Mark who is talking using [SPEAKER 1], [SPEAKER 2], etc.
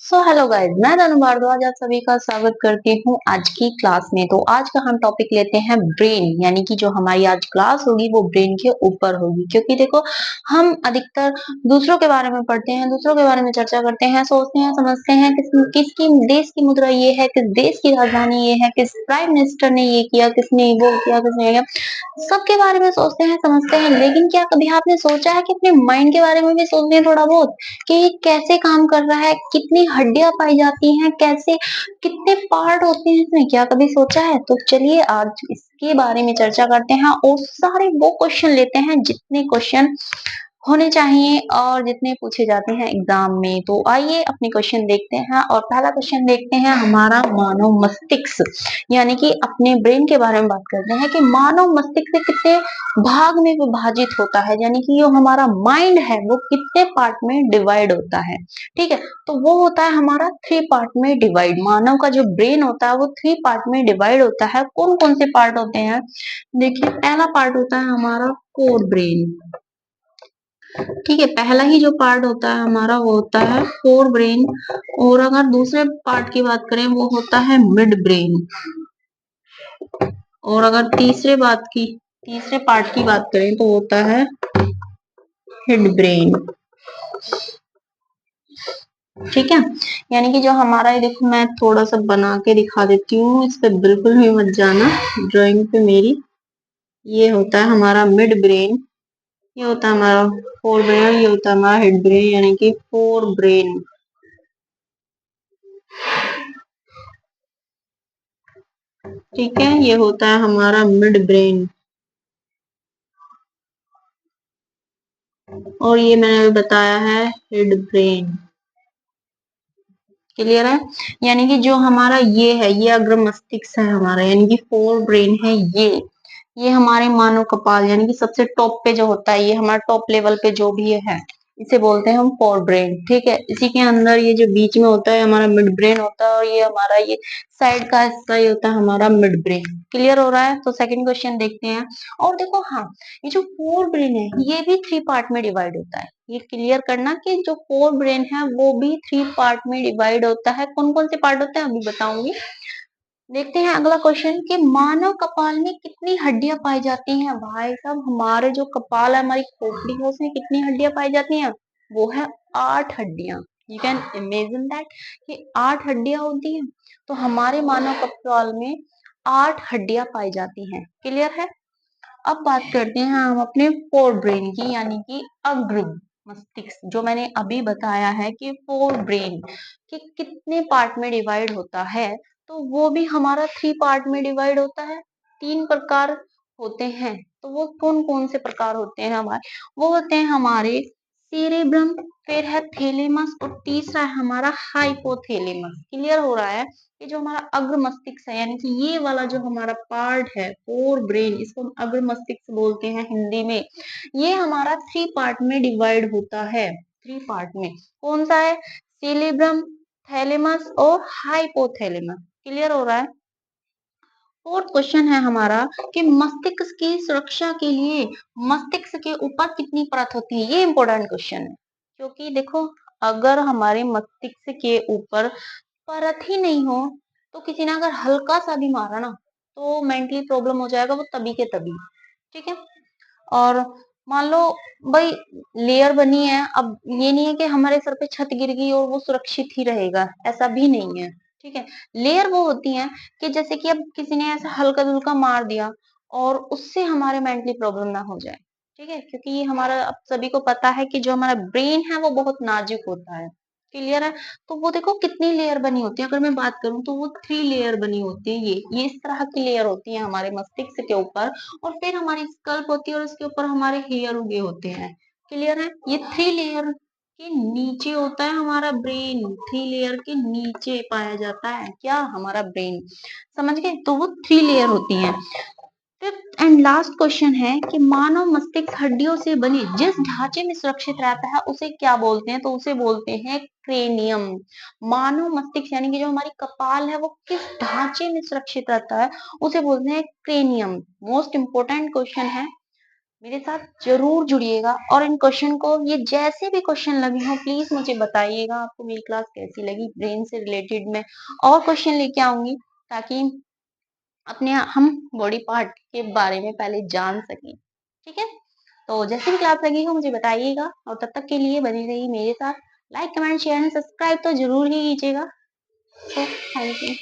[SPEAKER 1] Hello guys, मैं तनु भारद्वाज आप सभी का स्वागत करती हूँ आज की क्लास में। तो आज का हम टॉपिक लेते हैं ब्रेन, यानी कि जो हमारी आज क्लास होगी वो ब्रेन के ऊपर होगी। क्योंकि देखो, हम अधिकतर दूसरों के बारे में पढ़ते हैं, दूसरों के बारे में चर्चा करते हैं, सोचते हैं, समझते हैं किसकी देश की मुद्रा ये है, किस देश की राजधानी ये है, किस प्राइम मिनिस्टर ने ये किया, किसने वो किया, किसने ये किया, सबके बारे में सोचते हैं, समझते हैं। लेकिन क्या कभी आपने सोचा है कि अपने माइंड के बारे में भी सोचते हैं थोड़ा बहुत, कि ये कैसे काम कर रहा है, कितनी हड्डियां पाई जाती हैं, कैसे कितने पार्ट होते हैं इसमें, क्या कभी सोचा है? तो चलिए आज इसके बारे में चर्चा करते हैं और सारे वो क्वेश्चन लेते हैं जितने क्वेश्चन होने चाहिए और जितने पूछे जाते हैं एग्जाम में। तो आइए अपने क्वेश्चन देखते हैं और पहला क्वेश्चन देखते हैं हमारा मानव मस्तिष्क, यानी कि अपने ब्रेन के बारे में बात करते हैं कि मानव मस्तिष्क कितने भाग में विभाजित होता है, यानी कि जो हमारा माइंड है वो कितने पार्ट में डिवाइड होता है। ठीक है, तो वो होता है हमारा 3 पार्ट में डिवाइड। मानव का जो ब्रेन होता है वो 3 पार्ट में डिवाइड होता है। कौन कौन से पार्ट होते हैं? देखिए, पहला पार्ट होता है हमारा कोर ब्रेन। ठीक है, पहला ही जो पार्ट होता है हमारा वो होता है फोर ब्रेन। और अगर दूसरे पार्ट की बात करें वो होता है मिड ब्रेन। और अगर तीसरे पार्ट की बात करें तो होता है हेड ब्रेन। ठीक है, यानी कि जो हमारा, ये देखो मैं थोड़ा सा बना के दिखा देती हूँ, इस पे बिल्कुल भी मत जाना ड्राइंग पे मेरी। ये होता है हमारा मिड ब्रेन, ये होता है हमारा फोर ब्रेन, ये होता है हमारा हेड ब्रेन, यानी कि फोर ब्रेन। ठीक है, ये होता है हमारा मिड ब्रेन और ये मैंने अभी बताया है हेड ब्रेन। क्लियर है? यानी कि जो हमारा ये है, ये अग्र मस्तिष्क है हमारा, यानी कि फोर ब्रेन है ये हमारे मानव कपाल, यानी कि सबसे टॉप पे जो होता है, ये हमारा टॉप लेवल पे जो भी है, इसे बोलते हैं हम फोर ब्रेन। ठीक है, इसी के अंदर ये जो बीच में होता है हमारा मिड ब्रेन होता है और ये हमारा ये साइड का हिस्सा ये होता है हमारा मिड ब्रेन। क्लियर हो रहा है? तो सेकंड क्वेश्चन देखते हैं। और देखो, हाँ, ये जो फोर ब्रेन है ये भी 3 पार्ट में डिवाइड होता है। ये क्लियर करना कि जो फोर ब्रेन है वो भी 3 पार्ट में डिवाइड होता है। कौन कौन से पार्ट होते हैं अभी बताऊंगी। देखते हैं अगला क्वेश्चन कि मानव कपाल में कितनी हड्डियां पाई जाती हैं। भाई साहब, हमारे जो कपाल है, हमारी खोपड़ी है, उसमें कितनी हड्डियां पाई जाती हैं? वो है 8 हड्डियां। यू कैन इमेजिन दैट कि 8 हड्डियां होती हैं। तो हमारे मानव कपाल में 8 हड्डियां पाई जाती हैं। क्लियर है? अब बात करते हैं हम अपने फोर ब्रेन की, यानी कि अग्र मस्तिष्क, जो मैंने अभी बताया है कि फोर ब्रेन कि कितने पार्ट में डिवाइड होता है। तो वो भी हमारा 3 पार्ट में डिवाइड होता है। 3 प्रकार होते हैं। तो वो कौन कौन से प्रकार होते हैं हमारे? वो होते हैं हमारे सेरेब्रम, फिर है थैलेमस और तीसरा है हमारा हाइपोथैलेमस। क्लियर हो रहा है? ये जो हमारा अग्र मस्तिष्क है, यानी कि ये वाला जो हमारा पार्ट है फोर ब्रेन, इसको हम अग्र मस्तिष्क बोलते हैं हिंदी में। ये हमारा 3 पार्ट में डिवाइड होता है। 3 पार्ट में कौन सा है? सेलेब्रम, थैलेमस और हाइपोथैलेमस। क्लियर हो रहा है? फोर्थ क्वेश्चन है हमारा कि मस्तिष्क की सुरक्षा के लिए मस्तिष्क के ऊपर कितनी परत होती है। ये इंपॉर्टेंट क्वेश्चन है, क्योंकि देखो, अगर हमारे मस्तिष्क के ऊपर परत ही नहीं हो तो किसी ने अगर हल्का सा भी मारा ना तो मेंटली प्रॉब्लम हो जाएगा वो तभी के तभी। ठीक है, और मान लो भाई लेयर बनी है, अब ये नहीं है कि हमारे सर पे छत गिर गई और वो सुरक्षित ही रहेगा, ऐसा भी नहीं है। ठीक है, लेयर वो होती है कि जैसे कि अब किसी ने ऐसा हल्का धुल्का मार दिया और उससे हमारे मेंटली प्रॉब्लम ना हो जाए। ठीक है, क्योंकि ये हमारा, अब सभी को पता है कि जो हमारा ब्रेन है वो बहुत नाजुक होता है। क्लियर है? तो वो देखो कितनी लेयर बनी होती है, अगर मैं बात करूं तो वो 3 लेयर बनी होती है। ये इस तरह की लेयर होती है हमारे मस्तिष्क के ऊपर, और फिर हमारी स्कल्प होती है और उसके ऊपर हमारे हेयर उगे होते हैं। क्लियर है? ये 3 लेयर के नीचे होता है हमारा ब्रेन। 3 लेयर के नीचे पाया जाता है क्या? हमारा ब्रेन। समझ गए? तो वो 3 लेयर होती हैं। फिफ्थ एंड लास्ट क्वेश्चन है कि मानव मस्तिष्क हड्डियों से बने जिस ढांचे में सुरक्षित रहता है उसे क्या बोलते हैं? तो उसे बोलते हैं क्रेनियम। मानव मस्तिष्क यानी कि जो हमारी कपाल है वो किस ढांचे में सुरक्षित रहता है? उसे बोलते हैं क्रेनियम। मोस्ट इंपोर्टेंट क्वेश्चन है, मेरे साथ जरूर जुड़िएगा और इन क्वेश्चन को, ये जैसे भी क्वेश्चन लगे हो प्लीज मुझे बताइएगा आपको मेरी क्लास कैसी लगी। ब्रेन से रिलेटेड मैं और क्वेश्चन लेके आऊंगी ताकि अपने हम बॉडी पार्ट के बारे में पहले जान सकें। ठीक है, तो जैसे भी क्लास लगी हो मुझे बताइएगा और तब तक के लिए बने रहिए मेरे साथ। Like comment share and subscribe तो जरूर ही कीजिएगा। तो थैंक यू।